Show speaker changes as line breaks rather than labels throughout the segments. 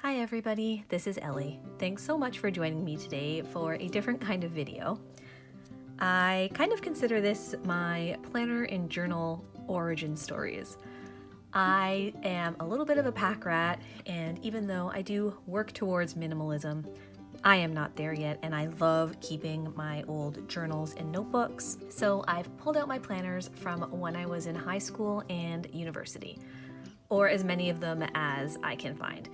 Hi everybody, this is Ellie. Thanks so much for joining me today for a different kind of video. I kind of consider this my planner and journal origin stories. I am a little bit of a pack rat, and even though I do work towards minimalism, I am not there yet, and I love keeping my old journals and notebooks. So I've pulled out my planners from when I was in high school and university, or as many of them as I can find.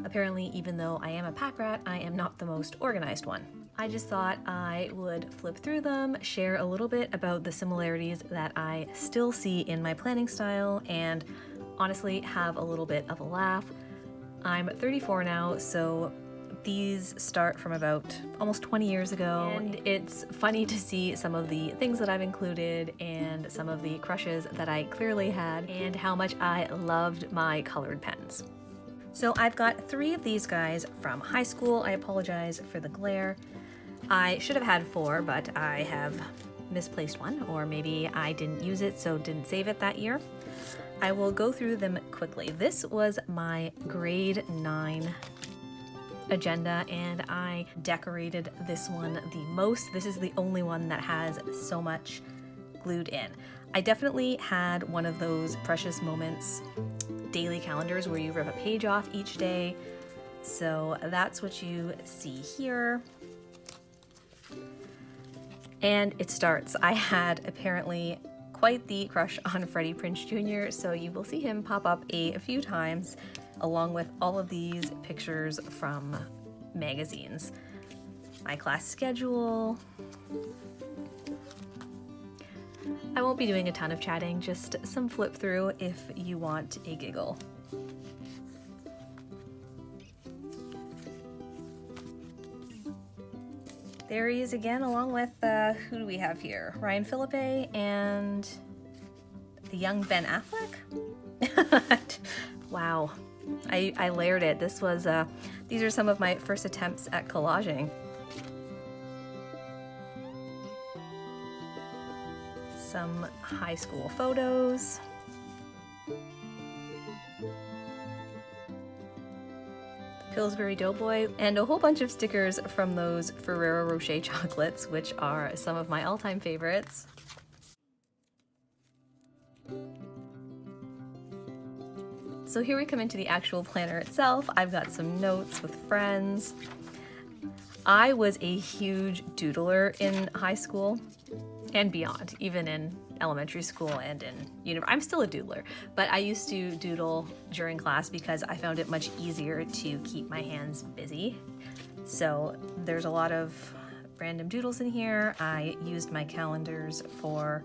Apparently, even though I am a pack rat, I am not the most organized one. I just thought I would flip through them, share a little bit about the similarities that I still see in my planning style, and honestly have a little bit of a laugh. I'm 34 now, so these start from about almost 20 years ago, and it's funny to see some of the things that I've included and some of the crushes that I clearly had and how much I loved my colored pens. So I've got 3 of these guys from high school. I apologize for the glare. I should have had 4, but I have misplaced one, or maybe I didn't use it so didn't save it that year. I will go through them quickly. This was my grade 9 agenda, and I decorated this one the most. This is the only one that has so much glued in. I definitely had one of those precious moments daily calendars where you rip a page off each day. So that's what you see here. And it starts. I had apparently quite the crush on Freddie Prinze Jr., so you will see him pop up a few times along with all of these pictures from magazines. My class schedule. I won't be doing a ton of chatting, just some flip through if you want a giggle. There he is again, along with, who do we have here? Ryan Philippe and the young Ben Affleck? Wow, I layered it. This was, these are some of my first attempts at collaging. Some high school photos. Pillsbury Doughboy, and a whole bunch of stickers from those Ferrero Rocher chocolates, which are some of my all-time favorites. So here we come into the actual planner itself. I've got some notes with friends. I was a huge doodler in high school and beyond, even in elementary school and in university. I'm still a doodler, but I used to doodle during class because I found it much easier to keep my hands busy. So there's a lot of random doodles in here. I used my calendars for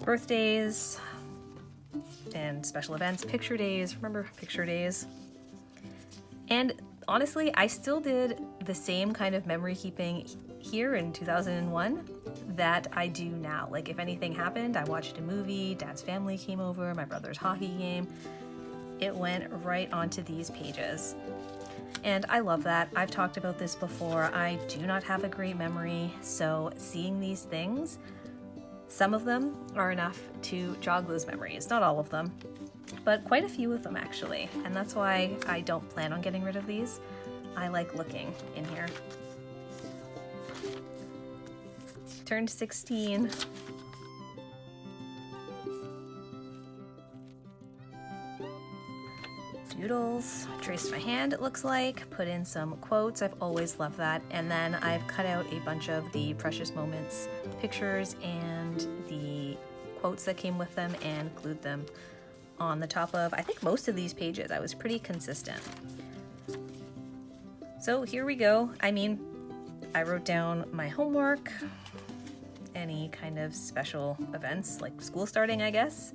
birthdays and special events, picture days. Remember picture days? And honestly, I still did the same kind of memory keeping here in 2001 that I do now. Like if anything happened, I watched a movie, Dad's family came over, my brother's hockey game, it went right onto these pages. And I love that. I've talked about this before. I do not have a great memory, so seeing these things, some of them are enough to jog those memories. Not all of them, but quite a few of them actually. And that's why I don't plan on getting rid of these. I like looking in here. Turned 16. Doodles. Traced my hand, it looks like. Put in some quotes. I've always loved that. And then I've cut out a bunch of the precious moments pictures and the quotes that came with them and glued them on the top of, I think, most of these pages. I was pretty consistent. So here we go. I mean, I wrote down my homework, any kind of special events like school starting, I guess.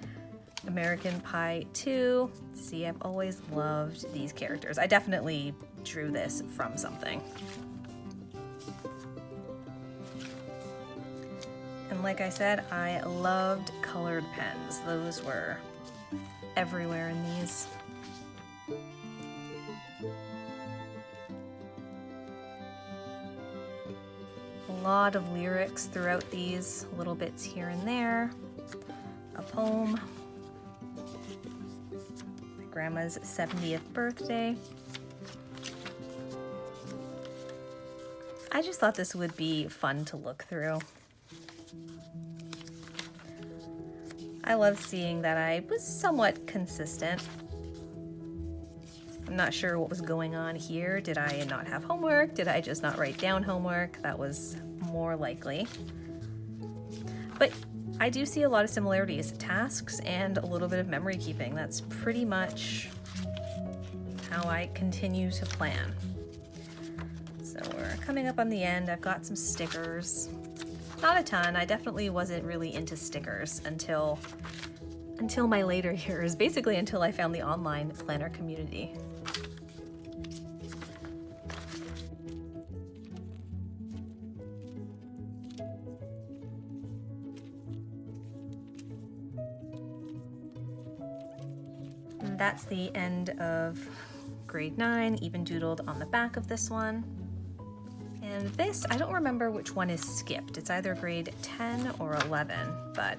American Pie 2. See, I've always loved these characters. I definitely drew this from something. And like I said, I loved colored pens. Those were everywhere in these. A lot of lyrics throughout these, little bits here and there. A poem. My grandma's 70th birthday. I just thought this would be fun to look through. I love seeing that I was somewhat consistent. I'm not sure what was going on here. Did I not have homework? Did I just not write down homework? That was more likely. But I do see a lot of similarities, tasks and a little bit of memory keeping. That's pretty much how I continue to plan. So we're coming up on the end. I've got some stickers. Not a ton. I definitely wasn't really into stickers until my later years, basically until I found the online planner community. And that's the end of grade 9, even doodled on the back of this one. And this, I don't remember which one is skipped. It's either grade 10 or 11, but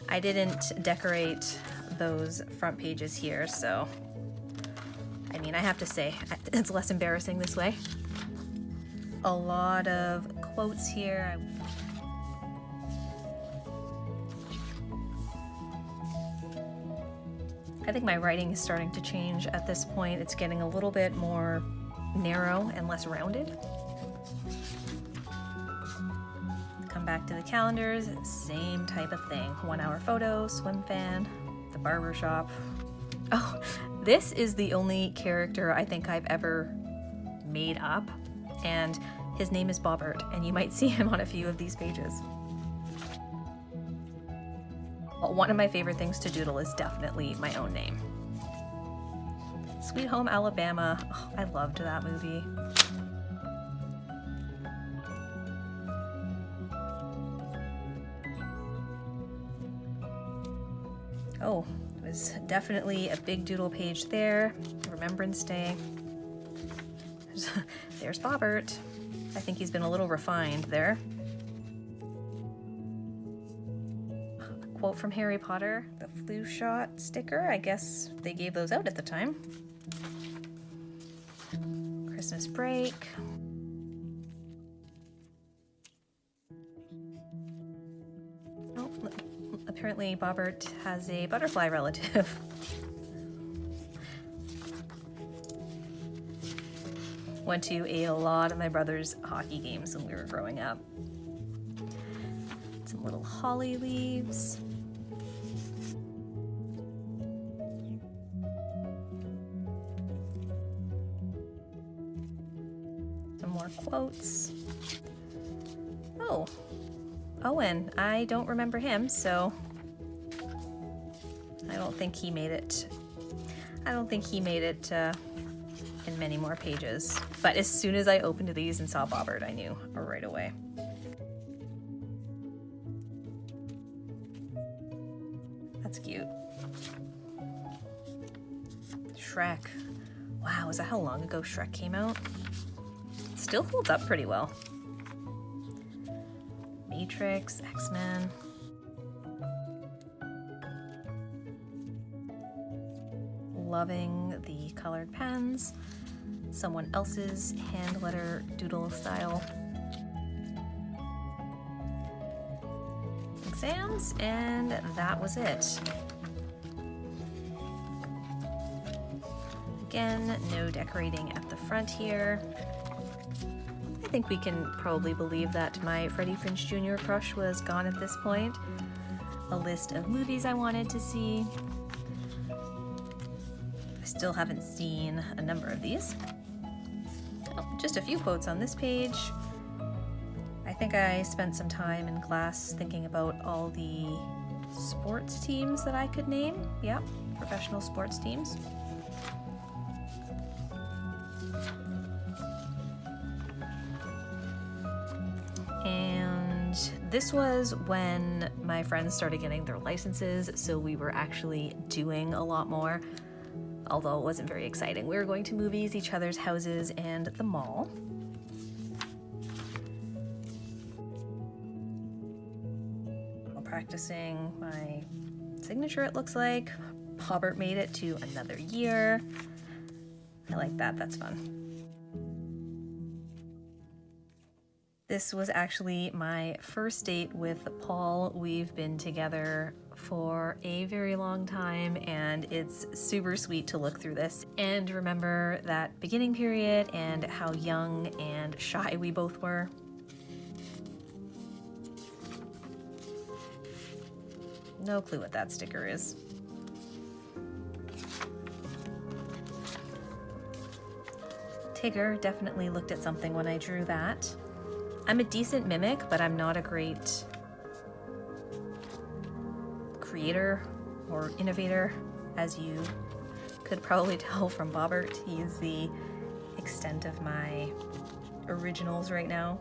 I didn't decorate those front pages here, so I mean, I have to say, it's less embarrassing this way. A lot of quotes here. I think my writing is starting to change at this point. It's getting a little bit more narrow and less rounded. Come back to the calendars, same type of thing. 1 hour photo, swim fan, the barber shop. Oh, this is the only character I think I've ever made up, and his name is Bobbert, and you might see him on a few of these pages. Well, one of my favorite things to doodle is definitely my own name. Sweet Home Alabama. Oh, I loved that movie. Oh, it was definitely a big doodle page there. Remembrance Day. There's Bobbert. I think he's been a little refined there. A quote from Harry Potter, the flu shot sticker. I guess they gave those out at the time. Christmas break. Oh, apparently Bobbert has a butterfly relative. Went to a lot of my brother's hockey games when we were growing up. Some little holly leaves. Some more quotes. Oh, Owen. I don't remember him, so I don't think he made it. In many more pages. But as soon as I opened these and saw Bobbert, I knew right away. That's cute. Shrek. Wow, is that how long ago Shrek came out? Still holds up pretty well. Matrix, X-Men. Loving the colored pens. Someone else's hand letter doodle style. Exams, and that was it. Again, no decorating at the front here. I think we can probably believe that my Freddie Prinze Jr. crush was gone at this point. A list of movies I wanted to see. I still haven't seen a number of these. Oh, just a few quotes on this page. I think I spent some time in class thinking about all the sports teams that I could name. Yeah, professional sports teams. And this was when my friends started getting their licenses, so we were actually doing a lot more. Although it wasn't very exciting. We were going to movies, each other's houses, and the mall. While practicing my signature, it looks like. Bobbert made it to another year. I like that, that's fun. This was actually my first date with Paul. We've been together for a very long time, and it's super sweet to look through this and remember that beginning period and how young and shy we both were. No clue what that sticker is. Tigger definitely looked at something when I drew that. I'm a decent mimic, but I'm not a great creator or innovator, as you could probably tell from Bobbert. He's the extent of my originals right now.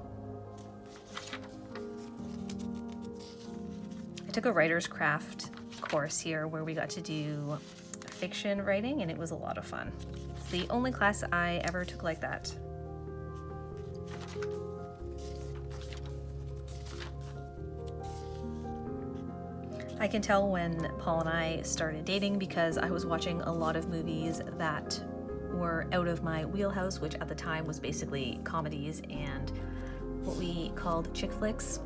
I took a writer's craft course here where we got to do fiction writing, and it was a lot of fun. It's the only class I ever took like that. I can tell when Paul and I started dating because I was watching a lot of movies that were out of my wheelhouse, which at the time was basically comedies and what we called chick flicks.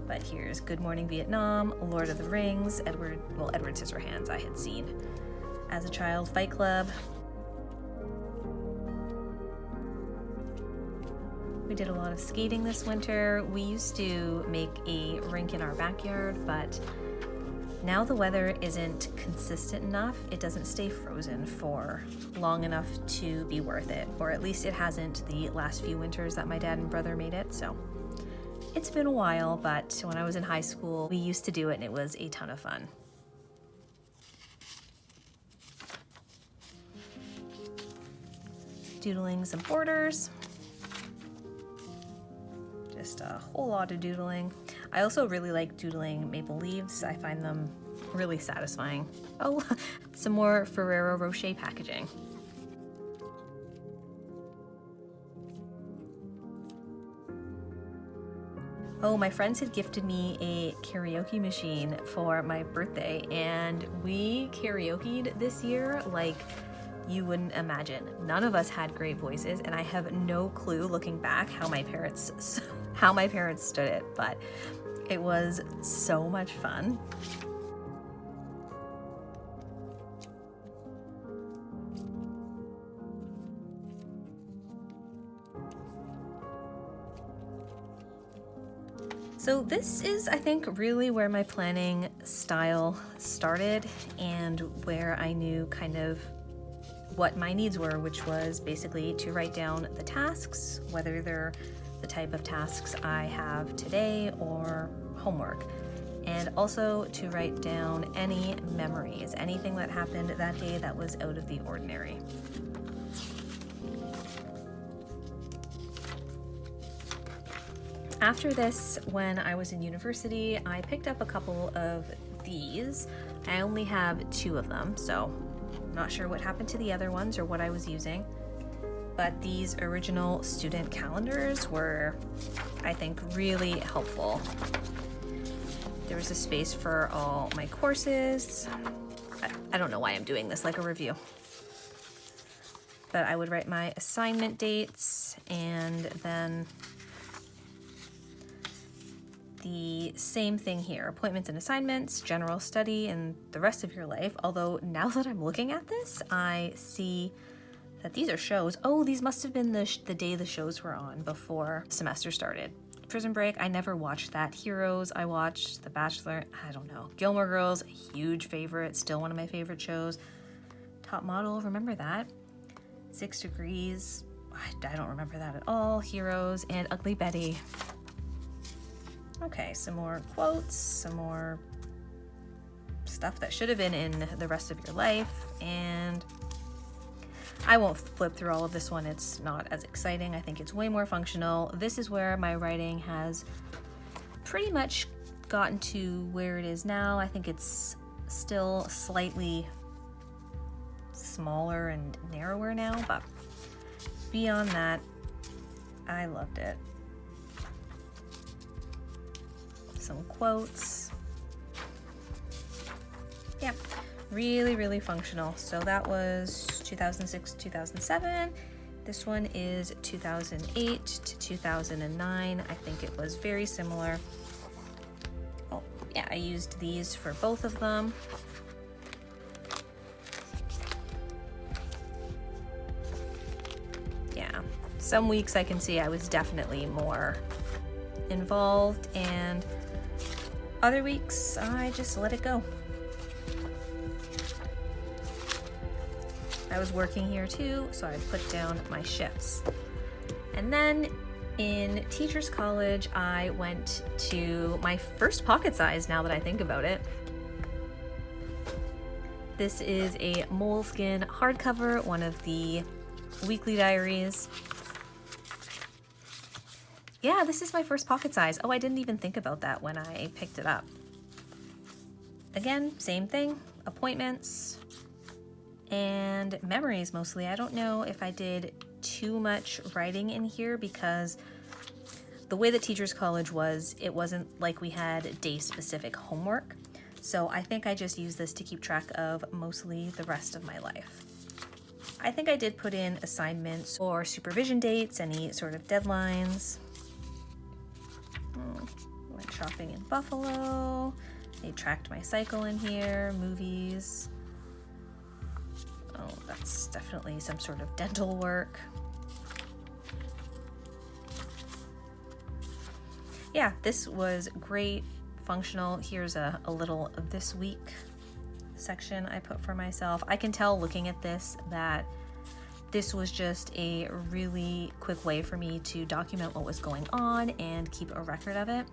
But here's Good Morning Vietnam, Lord of the Rings, Edward Scissorhands I had seen as a child, Fight Club. We did a lot of skating this winter. We used to make a rink in our backyard, but now the weather isn't consistent enough. It doesn't stay frozen for long enough to be worth it, or at least it hasn't the last few winters that my dad and brother made it. So it's been a while, but when I was in high school, we used to do it and it was a ton of fun. Doodling some borders. Just a whole lot of doodling. I also really like doodling maple leaves. I find them really satisfying. Oh, some more Ferrero Rocher packaging. Oh, my friends had gifted me a karaoke machine for my birthday, and we karaoke'd this year like you wouldn't imagine. None of us had great voices, and I have no clue looking back how my parents stood it, but it was so much fun. So this is, I think, really where my planning style started and where I knew kind of what my needs were, which was basically to write down the tasks, whether they're the type of tasks I have today or homework, and also to write down any memories, anything that happened that day that was out of the ordinary. After this, when I was in university, I picked up a couple of these. I only have 2 of them, so I'm not sure what happened to the other ones or what I was using. But these original student calendars were, I think, really helpful. There was a space for all my courses. I don't know why I'm doing this like a review. But I would write my assignment dates, and then the same thing here, appointments and assignments, general study, and the rest of your life. Although now that I'm looking at this, I see that these are shows. Oh, these must have been the day the shows were on before semester started. Prison Break, I never watched that. Heroes, I watched. The Bachelor, I don't know. Gilmore Girls, huge favorite, still one of my favorite shows. Top Model, remember that? 6 Degrees, I don't remember that at all. Heroes, and Ugly Betty. Okay, some more quotes, some more stuff that should have been in the rest of your life, and I won't flip through all of this one. It's not as exciting. I think it's way more functional. This is where my writing has pretty much gotten to where it is now. I think it's still slightly smaller and narrower now, but beyond that, I loved it. Some quotes. Yeah, really, really functional. So that was 2006, 2007. This one is 2008 to 2009. I think it was very similar. Oh, yeah, I used these for both of them. Yeah, some weeks I can see I was definitely more involved, and other weeks I just let it go. I was working here too, so I put down my shifts. And then in Teachers College, I went to my first pocket size, now that I think about it. This is a moleskin hardcover, one of the weekly diaries. Yeah, this is my first pocket size. Oh, I didn't even think about that when I picked it up. Again, same thing, appointments and memories mostly. I don't know if I did too much writing in here because the way that Teachers College was, it wasn't like we had day-specific homework. So I think I just used this to keep track of mostly the rest of my life. I think I did put in assignments or supervision dates, any sort of deadlines. Went shopping in Buffalo. They tracked my cycle in here, movies. Oh, that's definitely some sort of dental work. Yeah, this was great, functional. Here's a little this week section I put for myself. I can tell looking at this that this was just a really quick way for me to document what was going on and keep a record of it.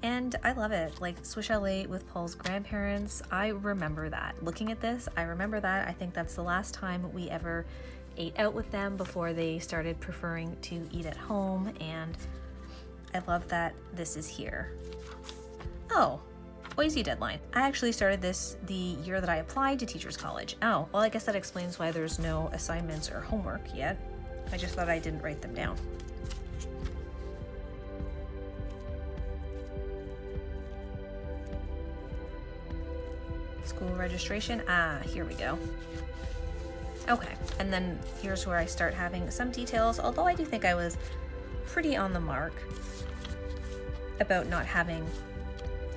And I love it. Like Swish LA with Paul's grandparents, I remember that. Looking at this, I remember that. I think that's the last time we ever ate out with them before they started preferring to eat at home, and I love that this is here. Oh, Boise deadline. I actually started this the year that I applied to Teachers College. Oh, well, I guess that explains why there's no assignments or homework yet. I just thought I didn't write them down. School registration, here we go. Okay, and then here's where I start having some details, although I do think I was pretty on the mark about not having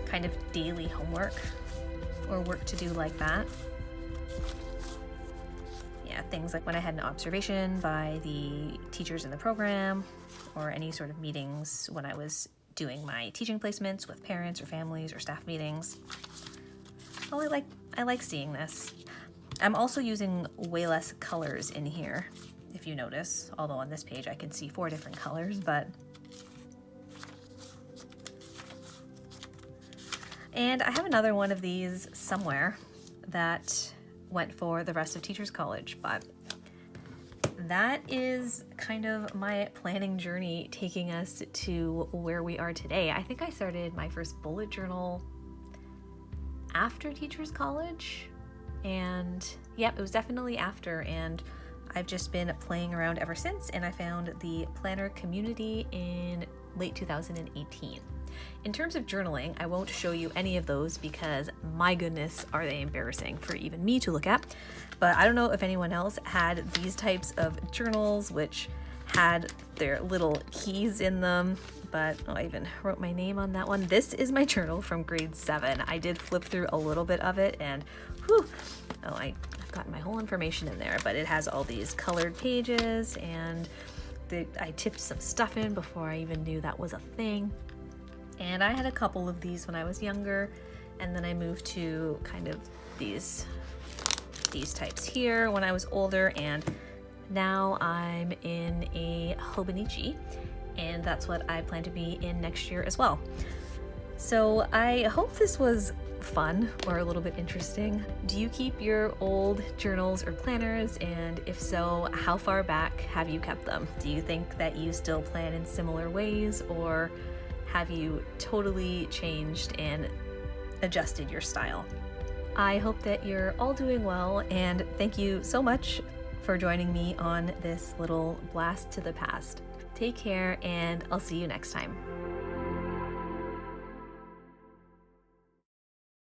kind of daily homework or work to do like that. Yeah, things like when I had an observation by the teachers in the program, or any sort of meetings when I was doing my teaching placements with parents or families or staff meetings. Oh, I like seeing this. I'm also using way less colors in here, if you notice, although on this page I can see 4 different colors, but. And I have another one of these somewhere that went for the rest of Teachers College, but that is kind of my planning journey taking us to where we are today. I think I started my first bullet journal after Teachers College, and yep, it was definitely after, and I've just been playing around ever since, and I found the planner community in late 2018. In terms of journaling, I won't show you any of those because my goodness are they embarrassing for even me to look at, but I don't know if anyone else had these types of journals which had their little keys in them, but oh, I even wrote my name on that one. This is my journal from grade 7. I did flip through a little bit of it, and whew, oh, I've got my whole information in there, but it has all these colored pages, and I tipped some stuff in before I even knew that was a thing. And I had a couple of these when I was younger, and then I moved to kind of these types here when I was older, and now I'm in a Hobonichi, and that's what I plan to be in next year as well. So I hope this was fun or a little bit interesting. Do you keep your old journals or planners? And if so, how far back have you kept them? Do you think that you still plan in similar ways, or have you totally changed and adjusted your style? I hope that you're all doing well, and thank you so much for joining me on this little blast to the past. Take care, and I'll see you next time.